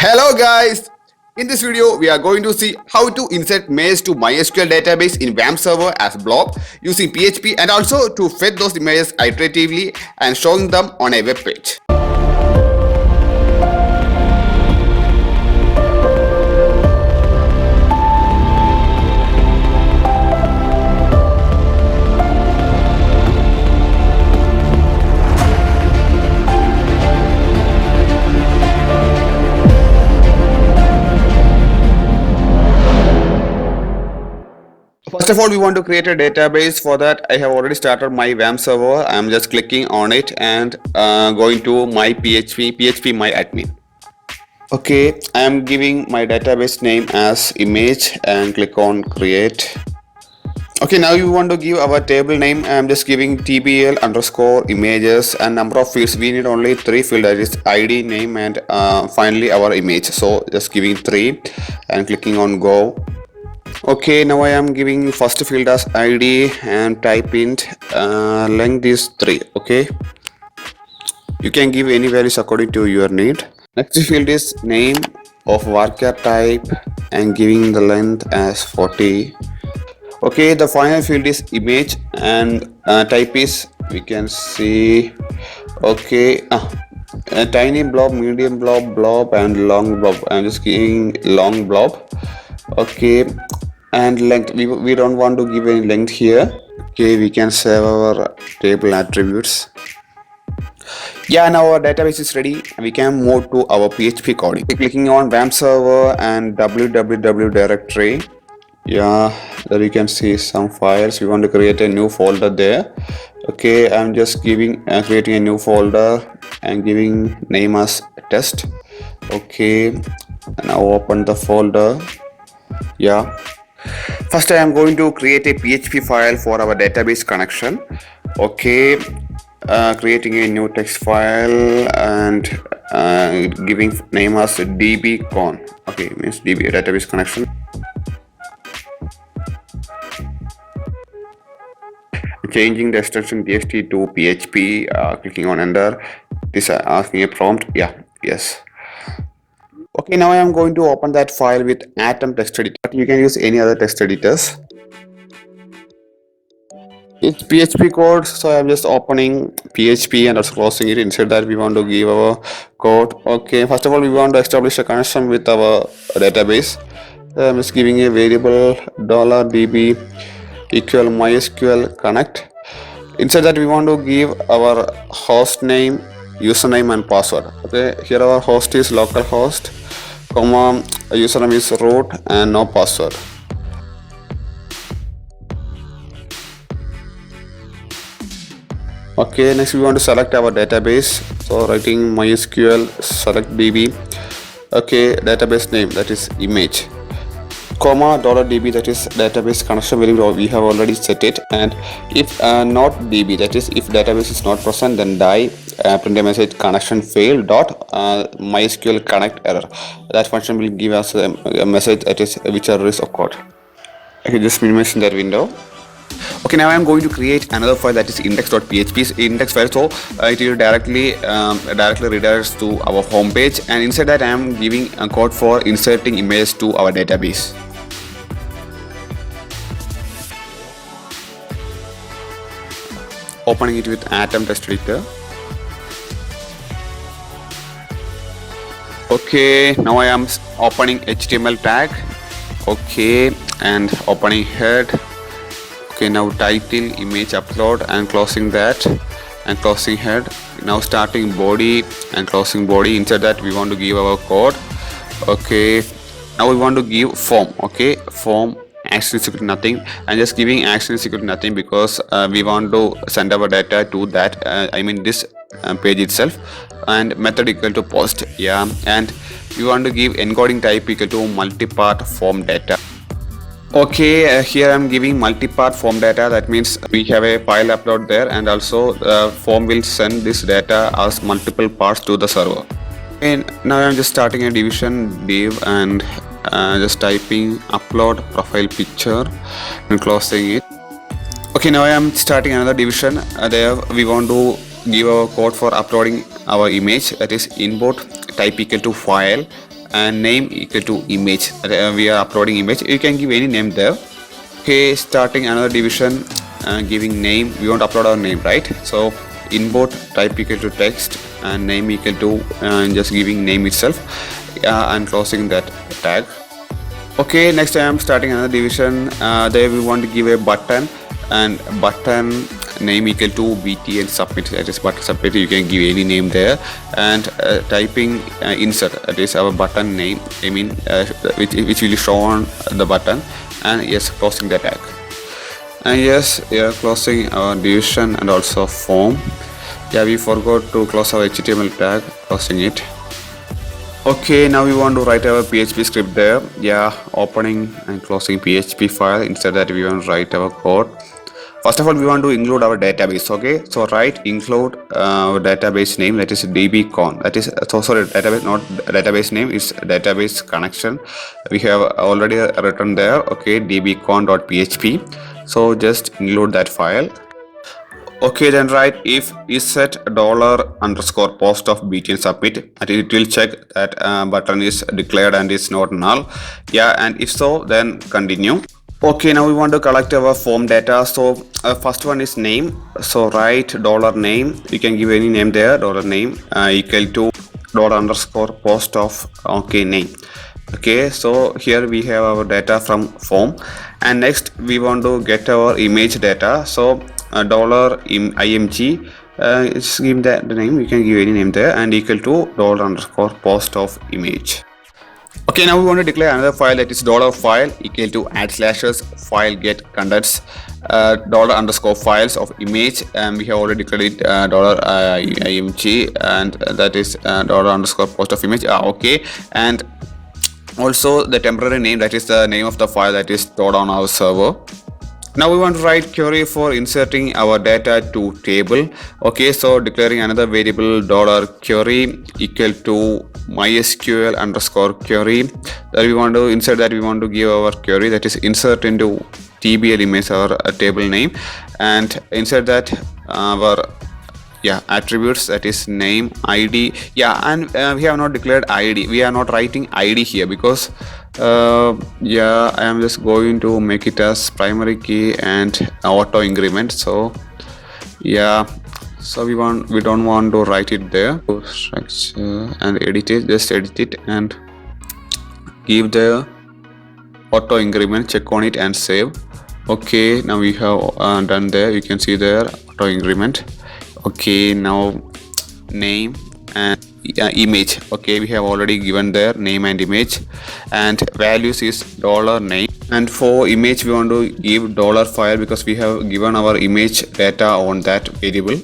Hello guys! In this video, we are going to see how to insert images to MySQL database in WAMP server as blob using PHP and also to fetch those images iteratively and showing them on a web page. First of all, we want to create a database. For that, I have already started my WAMP server. I'm just clicking on it and going to my PHP my admin. Okay, I am giving my database name as image and click on create. Okay, now you want to give our table name. I'm just giving tbl underscore images and number of fields. We need only 3 fields, that is id, name, and finally our image. So just giving 3 and clicking on go. Okay, now I am giving first field as id and type int length is 3. Okay, you can give any values according to your need. Next field is name of varchar type and giving the length as 40. Okay, the final field is image and type is, we can see, okay, a tiny blob, medium blob and long blob. I'm just giving long blob. Okay, and length, we don't want to give any length here. Okay, we can save our table attributes. Yeah, now our database is ready. We can move to our PHP coding. Clicking on WAMP server and www directory. Yeah, there you can see some files. We want to create a new folder there. Okay, I'm just giving creating a new folder and giving name as test. Okay, now open the folder. Yeah, first I am going to create a PHP file for our database connection. Okay, creating a new text file and giving name as dbcon. Okay, means db database connection. Changing the extension txt to php, clicking on enter. This asking a prompt. Yeah, yes. Okay, now I am going to open that file with Atom text editor. You can use any other text editors. It's PHP code, so I'm just opening PHP and also closing it. Inside that, we want to give our code. Okay, first of all, we want to establish a connection with our database. I'm just giving a variable $db equal MySQL connect. Inside that, we want to give our host name, username, and password. Okay, here our host is localhost, comma username is root and no password. Okay, next we want to select our database. So writing MySQL select db. Okay, database name, that is image, comma $db, that is database connection variable. We have already set it. And if not db, that is if database is not present, then die print a message connection failed dot MySQL connect error. That function will give us a message that is which error is occurred. Okay, just minimize that window. Okay, now I am going to create another file, that is index.php index file. So it will directly redirects to our home page, and inside that I am giving a code for inserting images to our database. Opening it with Atom text editor. Okay, now I am opening HTML tag. Okay, and opening head. Okay, now title, image, upload, and closing that and closing head. Now starting body and closing body. Inside that we want to give our code. Okay, now we want to give form. Okay, form action is equal to nothing, and just giving action is equal to nothing because we want to send our data to that I mean this page itself, and method equal to post. Yeah, and we want to give encoding type equal to multipart form data. Okay, here I'm giving multipart form data. That means we have a file upload there, and also form will send this data as multiple parts to the server. And now I'm just starting a division div and just typing upload profile picture and closing it. Okay, now I am starting another division. There we want to give our code for uploading our image, that is import type equal to file and name equal to image. We are uploading image. You can give any name there. Okay, starting another division, giving name. We want to upload our name, right? So import type equal to text and name equal to just giving name itself, and closing that tag. Okay, next I am starting another division. There we want to give a button, and button name equal to BT and submit. That is button submit. You can give any name there, and typing insert. That is our button name. I mean, which will show on the button, and yes, closing the tag. And yes, we are closing our division and also form. Yeah, we forgot to close our HTML tag, closing it. Okay, now we want to write our PHP script there. Yeah, opening and closing PHP file. Instead that we want to write our code. First of all, we want to include our database. Okay, so write include our database name, that is dbcon. That is sorry, database, not database name, is database connection. We have already written there. Okay, dbcon.php. So just include that file. Okay, then write if is set $_post of BT and submit, and it will check that button is declared and is not null. Yeah, and if so, then continue. Okay, now we want to collect our form data. So first one is name. So write $name. You can give any name there. $name equal to $_post of name. Okay, so here we have our data from form, and next we want to get our image data. So $img, just give that the name. You can give any name there, and equal to $_post of image. Okay, now we want to declare another file, that is $file equal to /file get contents $_files of image, and we have already declared it $img, and that is $_post of image. Okay, and also the temporary name, that is the name of the file that is stored on our server. Now we want to write query for inserting our data to table. Okay, so declaring another variable $query equal to mysql_query. That we want to insert, that we want to give our query, that is insert into tbl image, our table name, and insert that our attributes, that is name, id. And we have not declared id. We are not writing id here because I am just going to make it as primary key and auto increment. So so we don't want to write it there. Structure and edit it, just edit it and give the auto increment, check on it and save. Okay, now we have done there. You can see there auto increment. Okay, now name and image. Okay, we have already given there name and image, and values is $name, and for image we want to give $file because we have given our image data on that variable.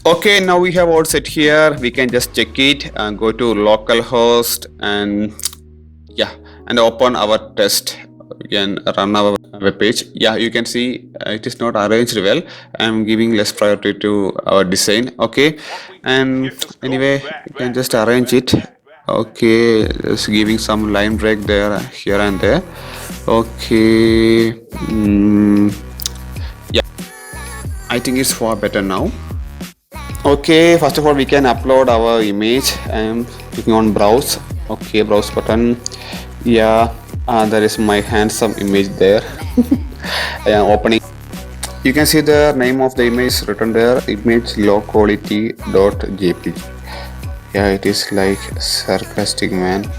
Okay, now we have all set here. We can just check it and go to localhost and open our test. We can run our web page. You can see it is not arranged well. I am giving less priority to our design. Okay, and anyway you can just arrange it. Okay, just giving some line break there, here and there. Okay, I think it's far better now. Okay, first of all we can upload our image. I am clicking on browse. Okay, browse button. There is my handsome image there. I am opening. You can see the name of the image written there, image low quality.jpg. It is like sarcastic man.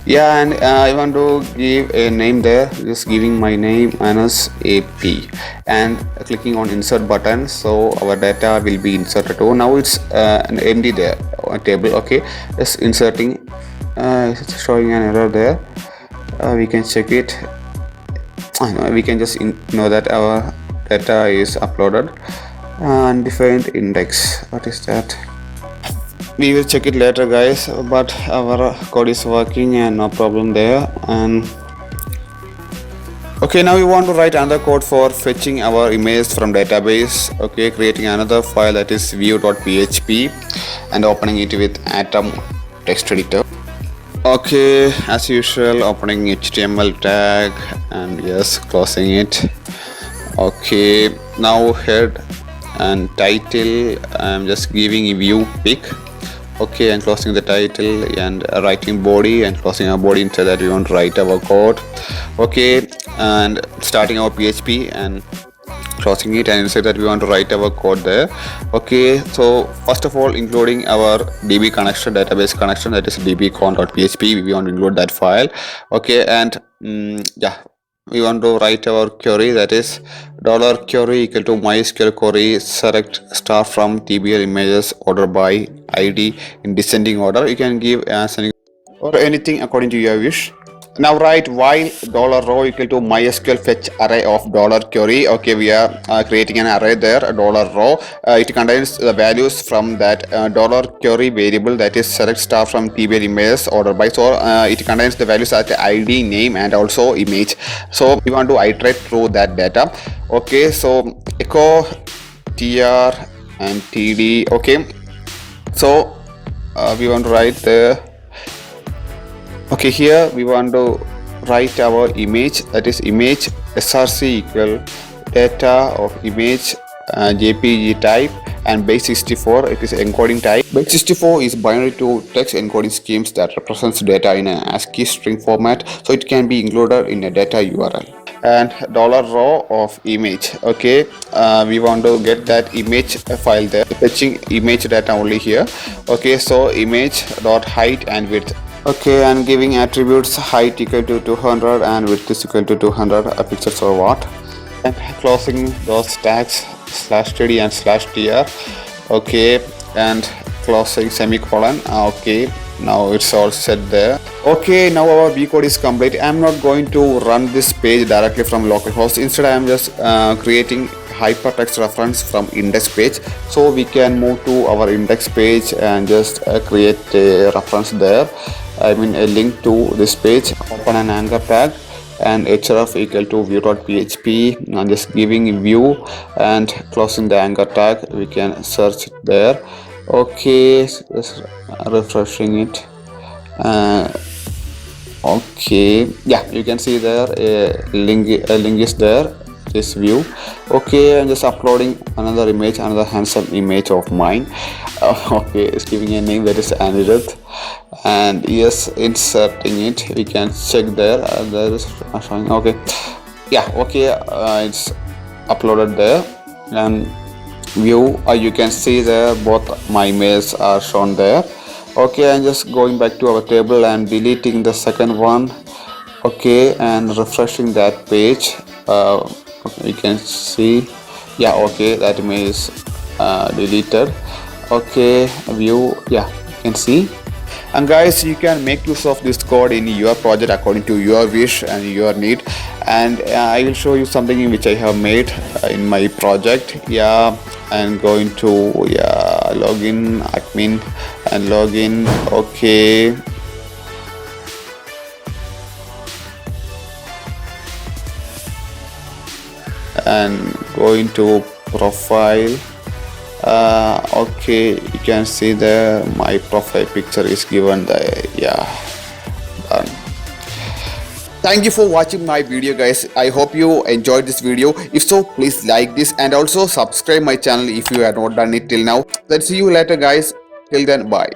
And I want to give a name there, just giving my name Anas AP, and clicking on insert button, so our data will be inserted. Now it's an empty there table. Okay, just inserting. It's showing an error there. We can check it. We can just know that our data is uploaded. Undefined index, what is that? We will check it later, guys, but our code is working and no problem there. And okay, now we want to write another code for fetching our image from database. Okay, creating another file, that is view.php, and opening it with Atom text editor. Okay, as usual, opening HTML tag and yes, closing it. Okay, now head and title, I'm just giving a view pic. Okay, and closing the title and writing body and closing our body. Inside that we want to write our code. Okay, and starting our PHP and closing it, and inside that we want to write our code there. Okay, so first of all, including our db connection, database connection, that is dbcon.php, we want to include that file. Okay, and yeah, we want to write our query, that is $query equal to mysql query select star from tbl images order by id in descending order. You can give as any or anything according to your wish. Now write while $row equal to mysql fetch array of $query. Okay, we are creating an array there, $row. It contains the values from that $query variable, that is select star from tbl images order by. So it contains the values at id, name, and also image. So we want to iterate through that data. Okay, so echo tr and td. Okay, so we want to write the okay, here we want to write our image, that is image src equal data of image jpg type and base 64, it is encoding type. Base 64 is binary to text encoding schemes that represents data in an ASCII string format, so it can be included in a data URL. And $row of image. Okay, we want to get that image file there, fetching image data only here. Okay, so image dot height and width. Okay, and giving attributes height equal to 200 and width is equal to 200 pixels or watt, and closing those tags /td and /tr. Okay, and closing semicolon. Okay, now it's all set there. Okay, now our V code is complete. I'm not going to run this page directly from localhost. Instead, I'm just creating hypertext reference from index page, so we can move to our index page and just create a reference there. I mean a link to this page. Open an anchor tag and href equal to view.php and just giving view and closing the anchor tag. We can search it there. Okay, just refreshing it. Okay, yeah, you can see there a link is there, this view. Okay, I'm just uploading another image, another handsome image of mine. Okay, it's giving a name, that is Anirudh, and yes, inserting it. We can check there, there is showing. Okay, yeah, okay, it's uploaded there, and view, you can see there both my mails are shown there. Okay, I'm just going back to our table and deleting the second one. Okay, and refreshing that page. Okay, you can see, yeah, okay, that image is deleted. Okay, view, yeah, you can see. And guys, you can make use of this code in your project according to your wish and your need. And I will show you something which I have made in my project. Yeah, I'm going to login admin and login. Okay, and going to profile. Okay, you can see there my profile picture is given there. Yeah, done. Thank you for watching my video, guys. I hope you enjoyed this video. If so, please like this and also subscribe my channel if you have not done it till now. Let's see you later, guys. Till then, bye.